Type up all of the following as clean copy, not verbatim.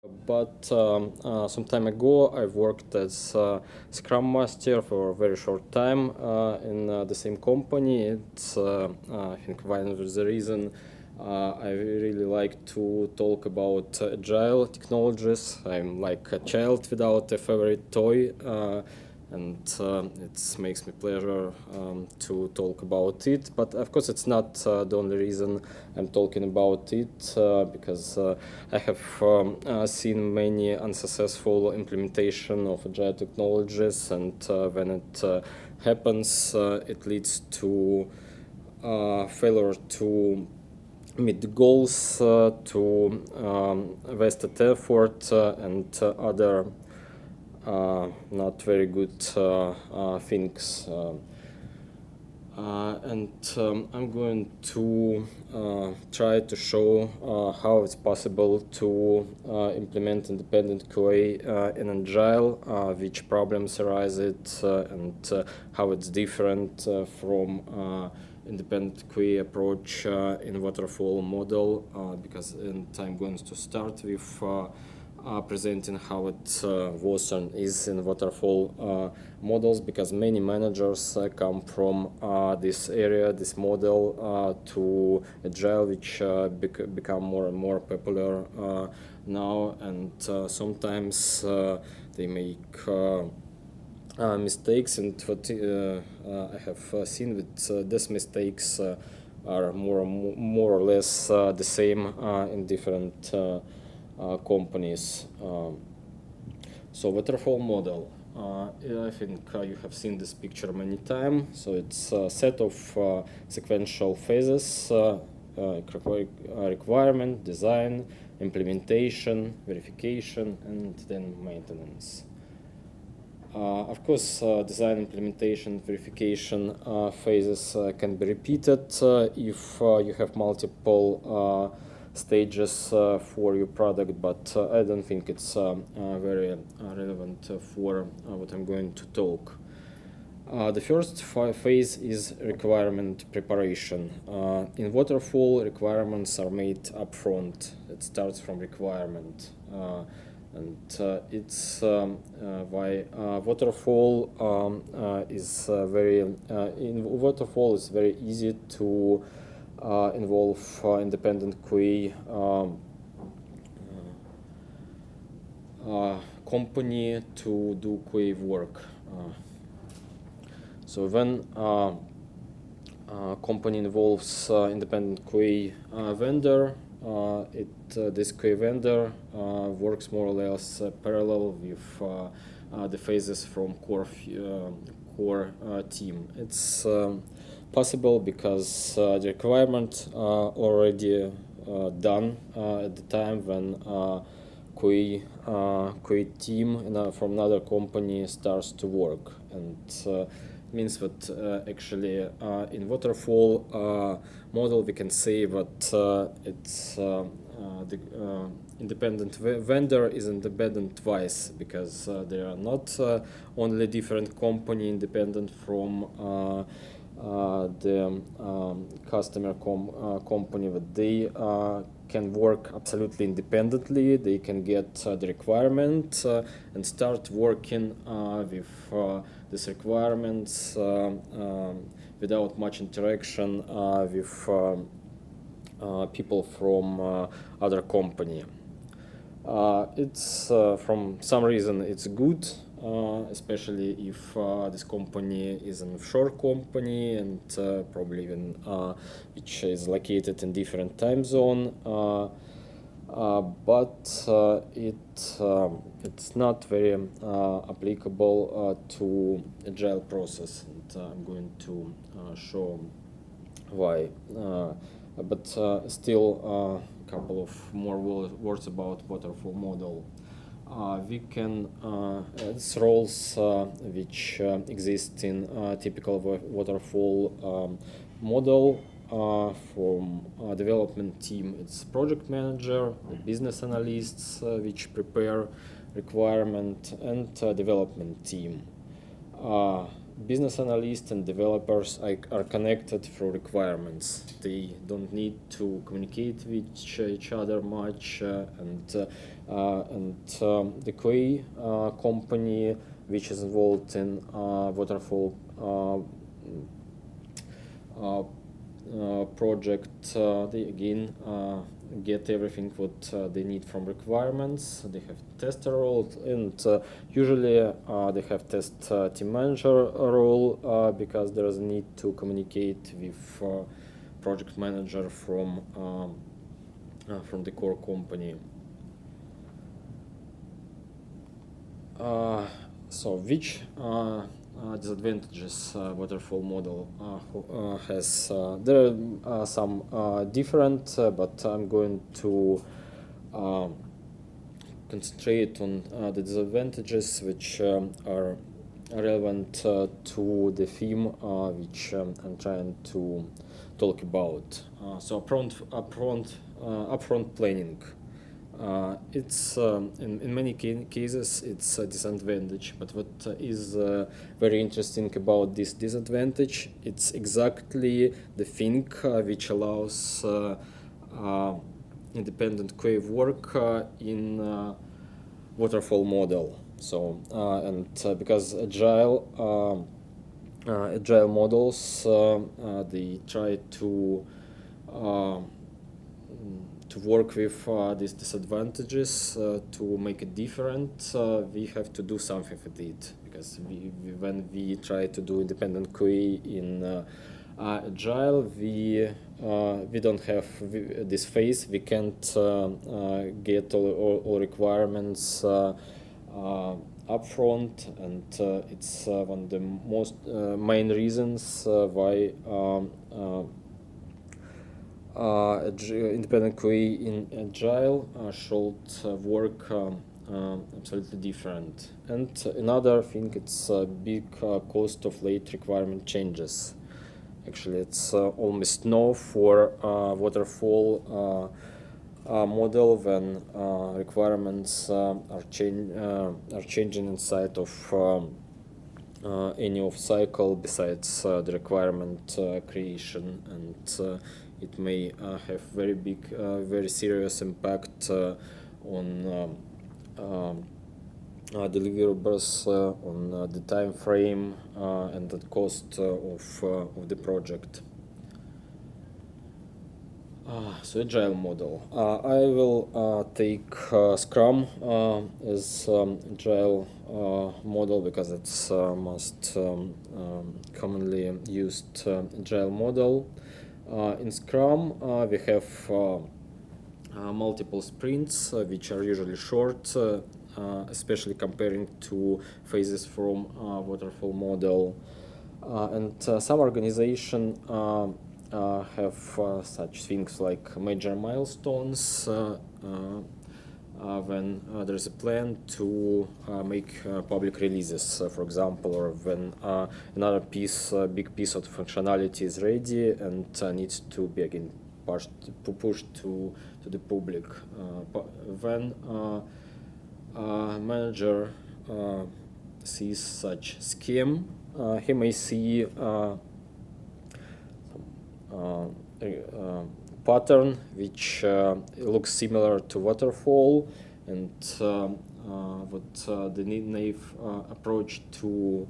But some time ago, I've worked as Scrum Master for a very short time in the same company. It's, I think, one of the reason I really like to talk about agile technologies. I'm like a child without a favorite toy. And it makes me pleasure to talk about it. But of course, it's not the only reason I'm talking about it, because I have seen many unsuccessful implementation of agile technologies, and when it happens, it leads to failure to meet the goals, to wasted effort, and other not very good things. I'm going to try to show how it's possible to implement independent QA in Agile, which problems arise it, and how it's different from independent QA approach in Waterfall model, because I'm going to start with presenting how it was and is in Waterfall models, because many managers come from this area, this model, to Agile, which become more and more popular now, and sometimes they make mistakes, and what I have seen with these mistakes are more or less the same in different companies. So Waterfall model. I think you have seen this picture many times. So it's a set of sequential phases: requirement, design, implementation, verification, and then maintenance. Of course, design, implementation, verification phases can be repeated if you have multiple stages for your product, but I don't think it's very relevant for what I'm going to talk. The first phase is requirement preparation. In Waterfall, requirements are made upfront. It starts from requirement. And it's why Waterfall is in Waterfall it's very easy to involve independent QA company to do QA work. So when company involves independent QA vendor, this QA vendor works more or less parallel with the phases from core team. It's possible because the requirement already done at the time when QA team from another company starts to work, and means that actually in Waterfall model we can say that it's the independent vendor is independent twice, because they are not only different company independent from the customer company, but they can work absolutely independently. They can get the requirement and start working with these requirements without much interaction with people from other company. It's from some reason it's good, especially if this company is an offshore company, and probably even which is located in different time zone. But it's not very applicable to agile process, and I'm going to show why. But still, a couple of more words about Waterfall model. We can roles which exist in typical Waterfall model. From development team, it's project manager, business analysts which prepare requirement, and development team. business analysts and developers are connected through requirements. They don't need to communicate with each other much, and the QA company which is involved in Waterfall project, they again get everything what they need from requirements. They have tester role, and usually they have test team manager role because there is a need to communicate with project manager from the core company. So which disadvantages waterfall model has? There are some different, but I'm going to concentrate on the disadvantages which are relevant to the theme which I'm trying to talk about. So upfront planning. It's in many cases it's a disadvantage, but what is very interesting about this disadvantage, it's exactly the thing which allows independent QA work in waterfall model. So because agile models they try to work with these disadvantages, to make it different, we have to do something with it, because when we try to do independent QA in agile, we don't have this phase. We can't get all requirements upfront, and it's one of the most main reasons why independent QA in agile should work absolutely different. And another thing, it's a big cost of late requirement changes. Actually, it's almost no for waterfall model when requirements are changing inside of any of cycle besides the requirement creation, and it may have very big, very serious impact on deliverables, on the time frame and the cost of the project. So agile model. I will take Scrum as agile model because it's most commonly used agile model. In Scrum, we have multiple sprints, which are usually short, especially comparing to phases from waterfall model. And some organizations have such things like major milestones when there's a plan to make public releases, for example, or when another big piece of functionality is ready and needs to be again pushed to the public. When manager sees such scheme, he may see pattern which looks similar to waterfall, and what the naive approach to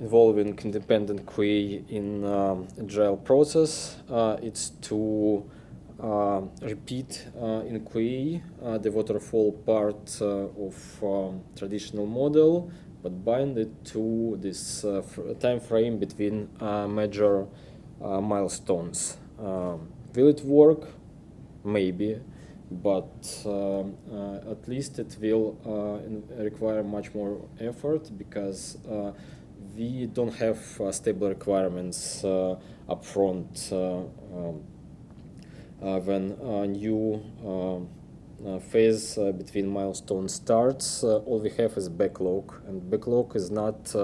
involving independent QA in agile process, it's to repeat in QA the waterfall part of traditional model, but bind it to this time frame between major milestones. Will it work? Maybe, but at least it will require much more effort, because we don't have stable requirements upfront. When a new phase between milestones starts, all we have is backlog, and backlog is not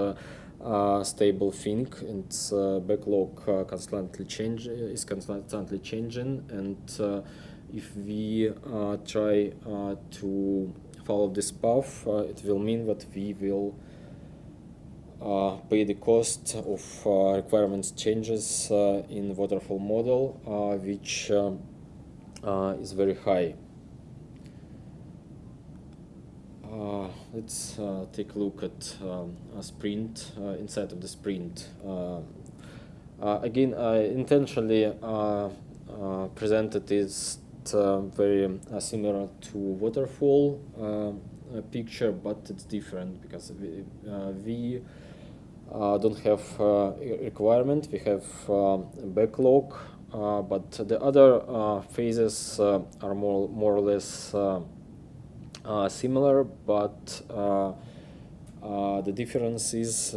stable thing. It's backlog constantly changing, and if we try to follow this path, it will mean that we will pay the cost of requirements changes in waterfall model, which is very high. Let's take a look at a sprint inside of the sprint. Again, I intentionally presented it very similar to waterfall picture, but it's different because we don't have requirement. We have a backlog, but the other phases are more or less similar, but the difference is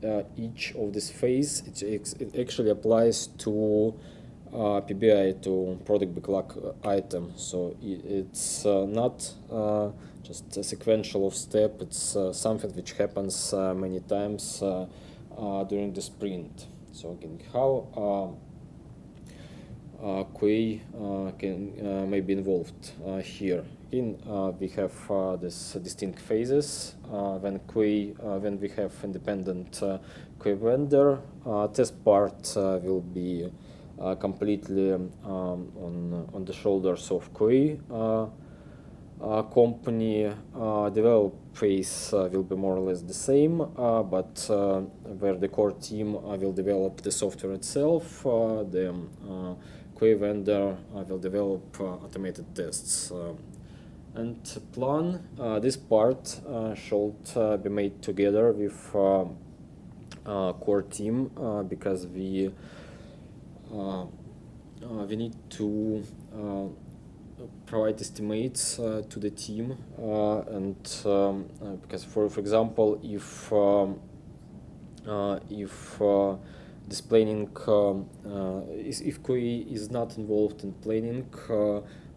that each of this phase it actually applies to PBI, to product backlog item. So it's not just a sequential of step. It's something which happens many times during the sprint. So again, how QA may be involved here. Again, we have this distinct phases. When we have independent QA vendor, test part will be completely on the shoulders of QA company. Develop phase will be more or less the same, but where the core team will develop the software itself, the QA vendor will develop automated tests. And plan, this part should be made together with core team because we need to provide estimates to the team, and because for example, if this planning, if QA is not involved in planning,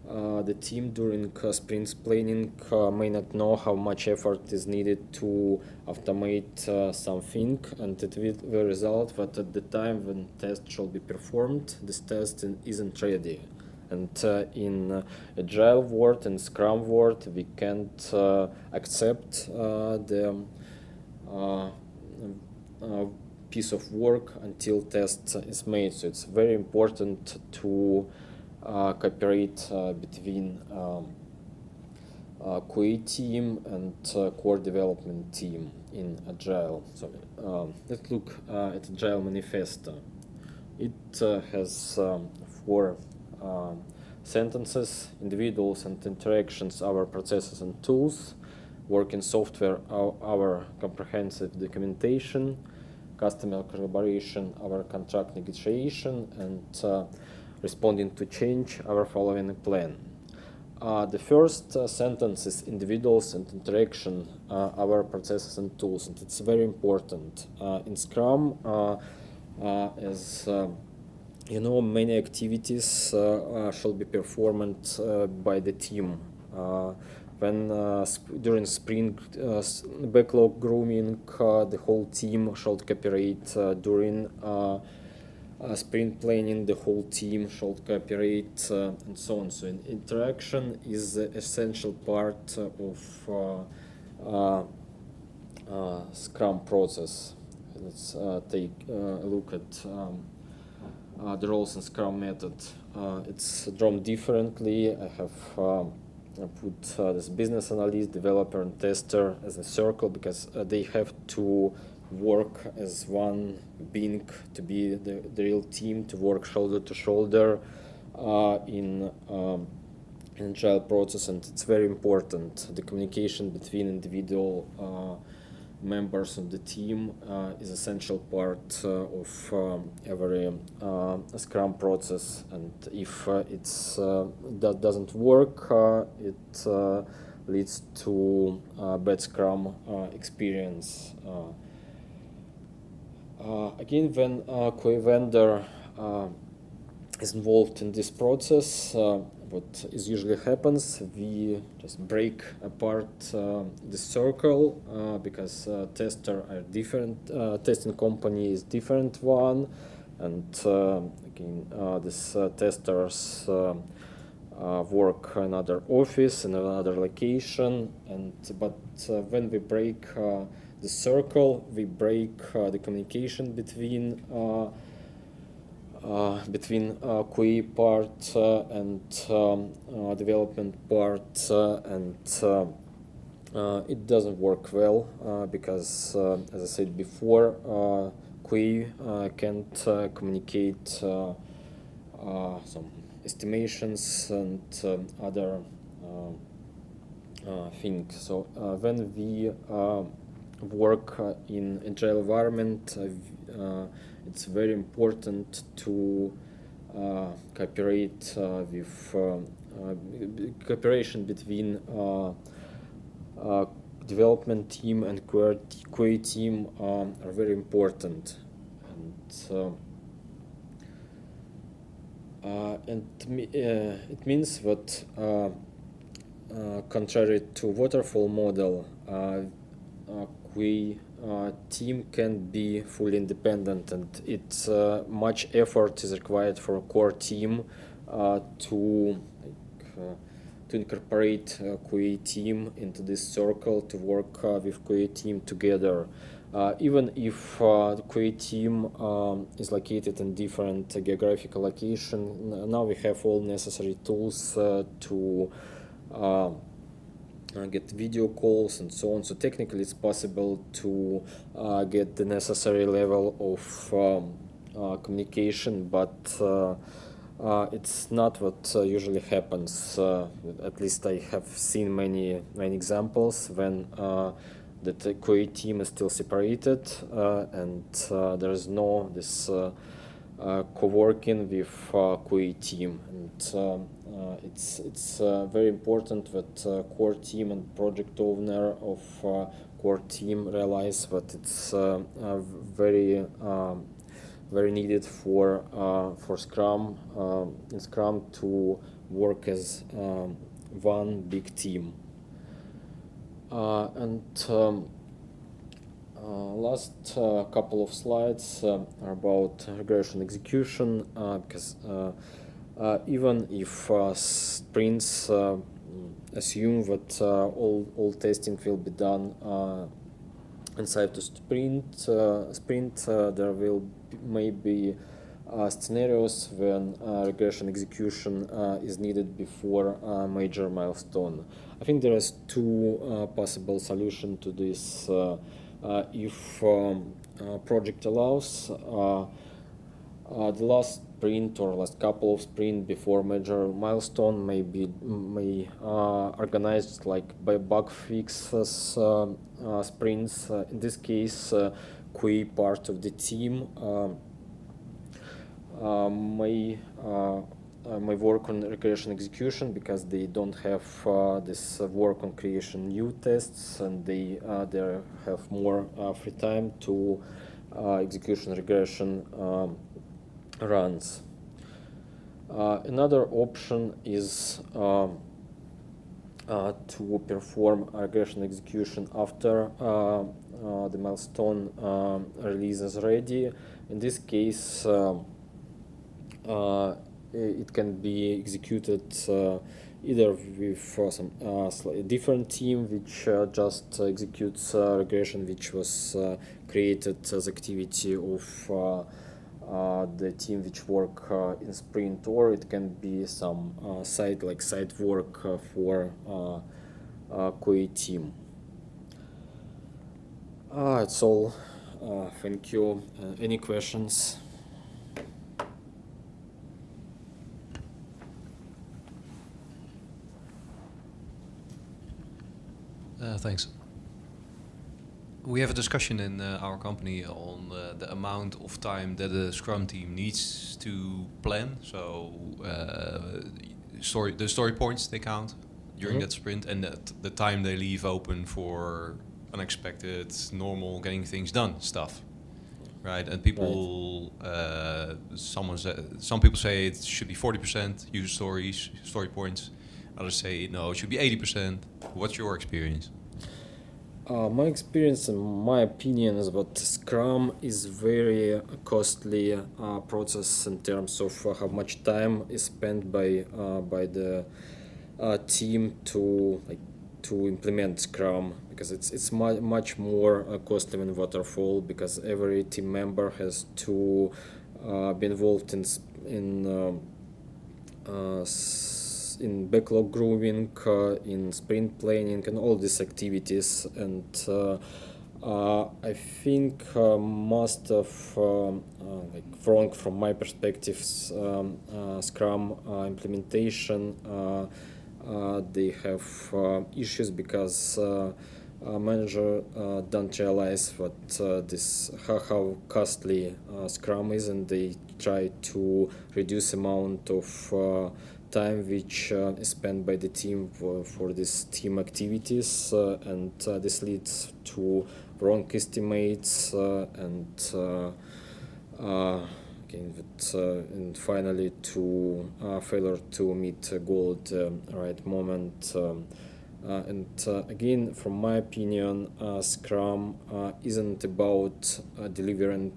the team during sprints planning may not know how much effort is needed to automate something, and it will result that at the time when test shall be performed, this test isn't ready. And in Agile world and Scrum world, we can't accept the piece of work until test is made. So it's very important to cooperate between QA team and core development team in Agile. So let's look at Agile Manifesto. It has 4 sentences: individuals and interactions, our processes and tools; work in software, our comprehensive documentation; customer collaboration, our contract negotiation; and responding to change, our following a plan. The first sentence is individuals and interaction, our processes and tools, and it's very important. In Scrum, as you know, many activities shall be performed by the team. When during sprint backlog grooming, the whole team shall cooperate. During sprint planning, the whole team shall cooperate, and so on. So interaction is the essential part of Scrum process. Let's take a look at the roles in Scrum method. It's drawn differently. I have put this business analyst, developer, and tester as a circle because they have to work as one being, to be the real team, to work shoulder to shoulder in Agile process, and it's very important. The communication between individual members of the team is essential part of every Scrum process, and if that doesn't work, it leads to bad Scrum experience. Again, when QA vendor is involved in this process, what is usually happens, we just break apart the circle because tester are different, testing company is different one, and again, these testers work another office in another location, but when we break the circle, we break the communication between QA part and development part, and it doesn't work well because, as I said before, QA can't communicate some estimations and other things. So when we work in agile environment, it's very important to cooperate with cooperation between development team and QA team are very important, and it means that contrary to waterfall model, QA team can be fully independent, and it's much effort is required for a core team to incorporate QA team into this circle, to work with QA team together. Even if the QA team is located in different geographical location, now we have all necessary tools to get video calls and so on. So technically it's possible to get the necessary level of communication, but it's not what usually happens. At least I have seen many examples when the QA team is still separated and there is no this co-working with QA team, and it's very important that core team and project owner of core team realize that it's very needed for Scrum in Scrum to work as one big team. Last couple of slides are about regression execution, because even if sprints assume that all testing will be done inside the sprint, there will maybe scenarios when regression execution is needed before a major milestone. I think there is two possible solutions to this. If project allows, the last sprint or last couple of sprints before major milestone may organized like by bug fixes sprints. In this case, QA part of the team may work on regression execution because they don't have this work on creation new tests, and they have more free time to execution regression runs. Another option is to perform regression execution after the milestone release is ready. In this case, it can be executed either with some different team which just executes regression which was created as activity of the team which work in sprint, or it can be some side work for QA team. It's all. Thank you. Any questions? Thanks. We have a discussion in our company on the amount of time that a Scrum team needs to plan. So the story points they count during that sprint, and that the time they leave open for unexpected, normal, getting things done stuff, right? And people, some people say it should be 40% user story points. Others say no, it should be 80%. What's your experience? My experience and my opinion is that Scrum is very costly process in terms of how much time is spent by the team to implement Scrum, because it's much more costly than Waterfall, because every team member has to be involved in backlog grooming, in sprint planning, and all these activities. And I think most of from my perspective, Scrum implementation, they have issues because manager don't realize that this how costly Scrum is, and they try to reduce amount of time which is spent by the team for these team activities, and this leads to wrong estimates and finally to failure to meet a goal at the right moment. Again, from my opinion, Scrum isn't about delivering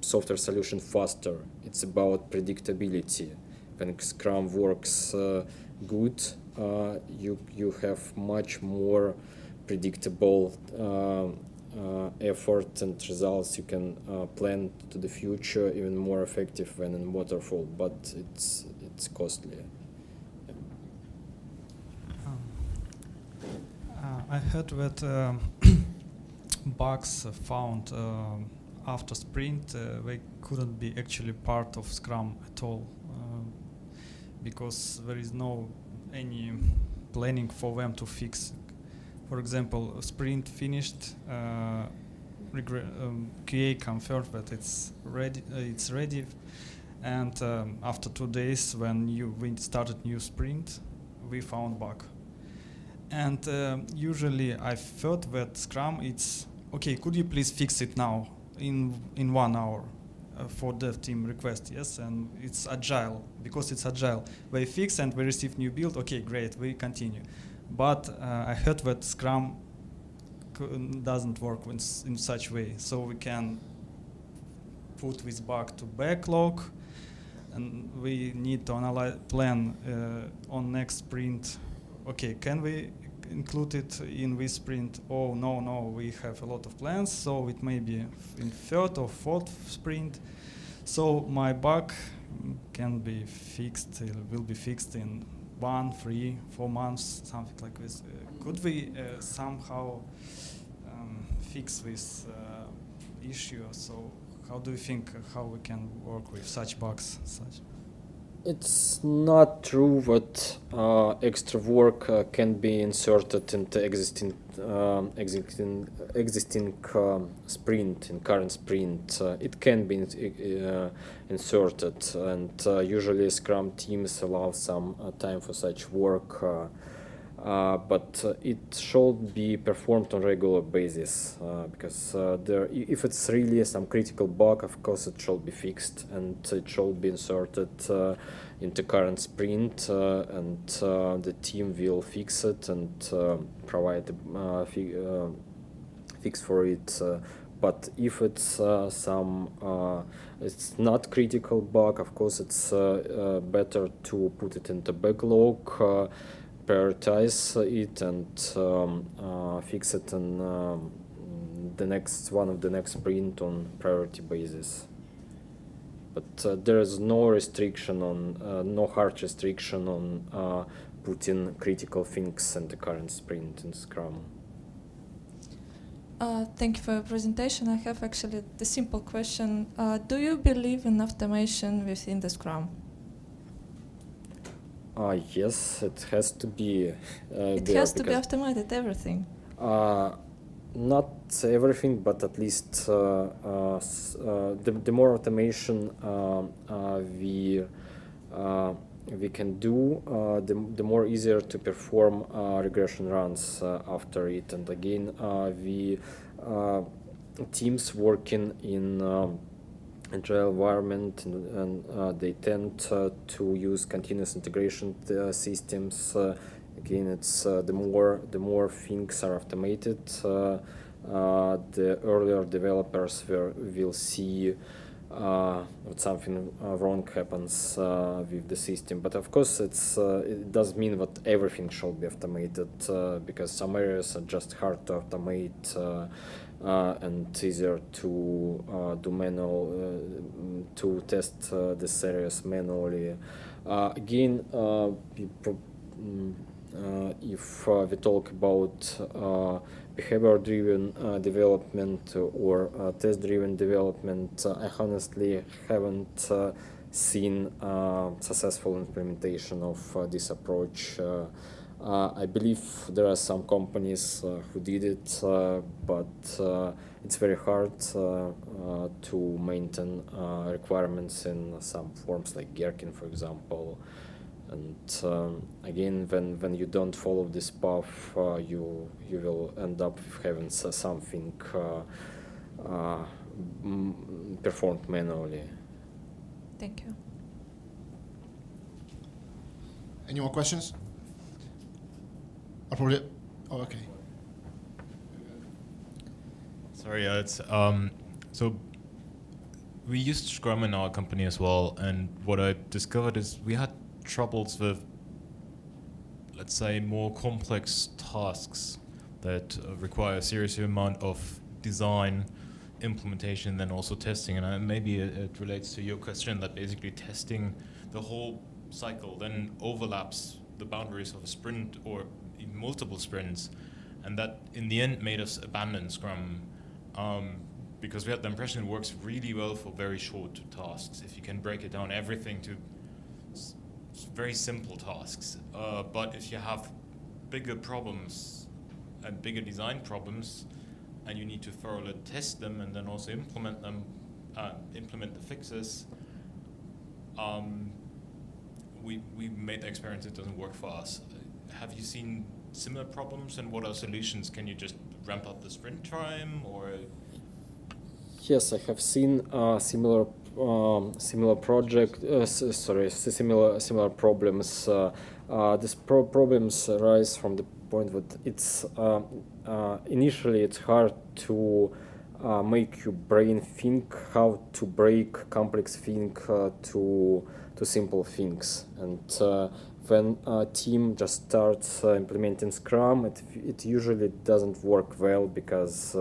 software solution faster. It's about predictability. When Scrum works good, you have much more predictable effort and results. You can plan to the future even more effective than in Waterfall, but it's costly. I heard that bugs found after sprint they couldn't be actually part of Scrum at all, because there is no any planning for them to fix. For example, sprint finished, QA confirmed that it's ready, and after 2 days when we started new sprint, we found bug. And usually I thought that Scrum, it's okay, could you please fix it now in 1 hour for dev team request? Yes, and it's agile, because it's agile. They fix and we receive new build, okay, great, we continue. But I heard that Scrum doesn't work in such way, so we can put this bug to backlog, and we need to plan on next sprint. Okay, can we include it in this sprint? Oh, no, we have a lot of plans, so it may be in third or fourth sprint. So my bug can be fixed, it will be fixed in 1, 3, 4 months, something like this. Could we somehow fix this issue? So how do you think how we can work with such bugs? It's not true that extra work can be inserted into existing sprint, in current sprint. It can be inserted, and usually Scrum teams allow some time for such work, but it should be performed on regular basis, because if it's really some critical bug, of course it should be fixed and it should be inserted into current sprint, and the team will fix it and provide a fix for it. But if it's it's not critical bug, of course it's better to put it into backlog, prioritize it, and fix it in the next sprint on priority basis. But there is no restriction on no hard restriction on putting critical things in the current sprint in Scrum. Thank you for your presentation. I have actually the simple question. Do you believe in automation within the Scrum? Yes, it has to be. It has to be automated, everything. Not everything, but at least the more automation we can do, the more easier to perform regression runs after it. And again, teams working in agile environment, and they tend to use continuous integration systems, Again, it's the more things are automated, the earlier developers will see that something wrong happens with the system. But of course, it doesn't mean that everything shall be automated, because some areas are just hard to automate and easier to do manual, to test these areas manually. Again, if we talk about behavior-driven development or test-driven development, I honestly haven't seen successful implementation of this approach. I believe there are some companies who did it, but it's very hard to maintain requirements in some forms like Gherkin, for example. And again, when you don't follow this path, you will end up having something performed manually. Thank you. Any more questions? Or probably, oh, okay. Sorry, it's so we used Scrum in our company as well, and what I discovered is we had troubles with, let's say, more complex tasks that require a serious amount of design, implementation, then also testing. And maybe it relates to your question that basically testing the whole cycle then overlaps the boundaries of a sprint or even multiple sprints, and that in the end made us abandon Scrum because we had the impression it works really well for very short tasks. If you can break it down everything to very simple tasks, but if you have bigger problems and bigger design problems, and you need to thoroughly test them and then also implement them, implement the fixes, we made the experience it doesn't work for us. Have you seen similar problems, and what are solutions? Can you just ramp up the sprint time, or? Yes, I have seen similar project. Similar problems. These problems arise from the point that it's initially it's hard to make your brain think how to break complex thing to simple things, and when a team just starts implementing Scrum, it usually doesn't work well because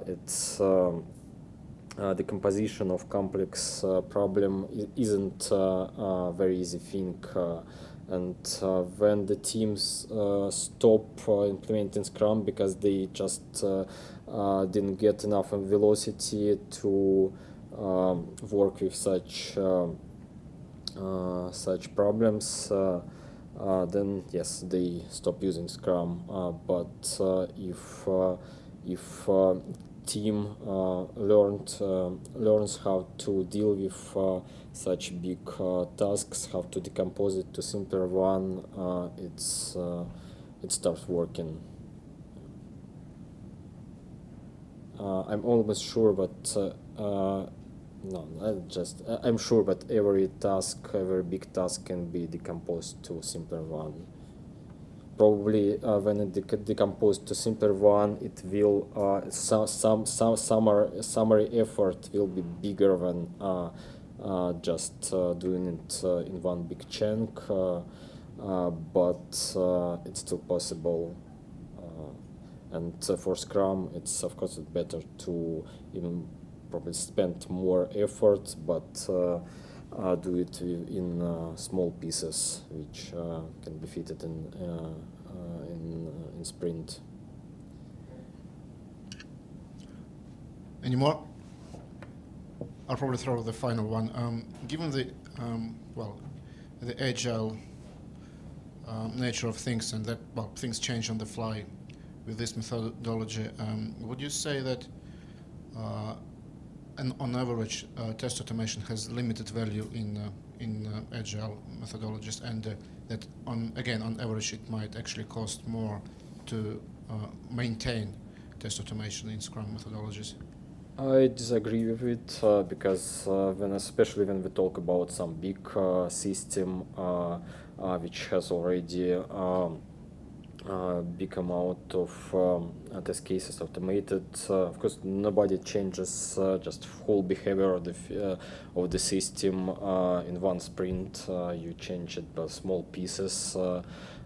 it's the composition of complex problem isn't a very easy thing, and when the teams stop implementing Scrum because they just didn't get enough velocity to work with such problems, then yes, they stop using Scrum. But if team learns how to deal with such big tasks, how to decompose it to simpler one, it starts working. I'm almost sure, but I'm sure that every big task can be decomposed to simpler one. Probably when it decomposed to simpler one, it will summary effort will be bigger than just doing it in one big chunk, but it's still possible. And for Scrum, it's of course better to even probably spend more effort, but do it in small pieces, which can be fitted in sprint. Any more? I'll probably throw the final one. Given the the agile nature of things, and that things change on the fly with this methodology, would you say that on average test automation has limited value in agile methodologies, and that on average it might actually cost more to maintain test automation in Scrum methodologies? I disagree with it because especially when we talk about some big system which has already big amount of test cases automated. Of course, nobody changes just whole behavior of the system in one sprint. You change it by small pieces,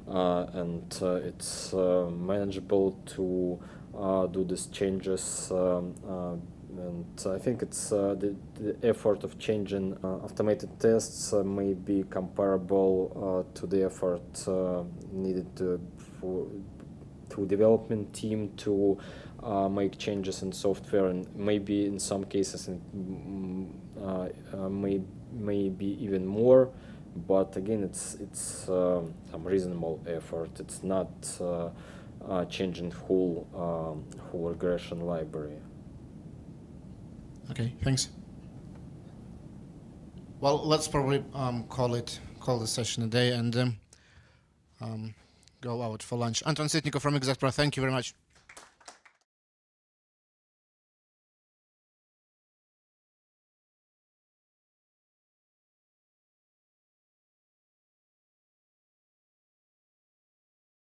and it's manageable to do these changes. And I think it's the effort of changing automated tests may be comparable to the effort needed to development team to make changes in software, and maybe in some cases maybe even more. But again, it's some reasonable effort. It's not changing whole regression library. Okay, thanks. Well, let's probably call the session a day and go out for lunch. Anton, Sitnikov from Exactpro, thank you very much.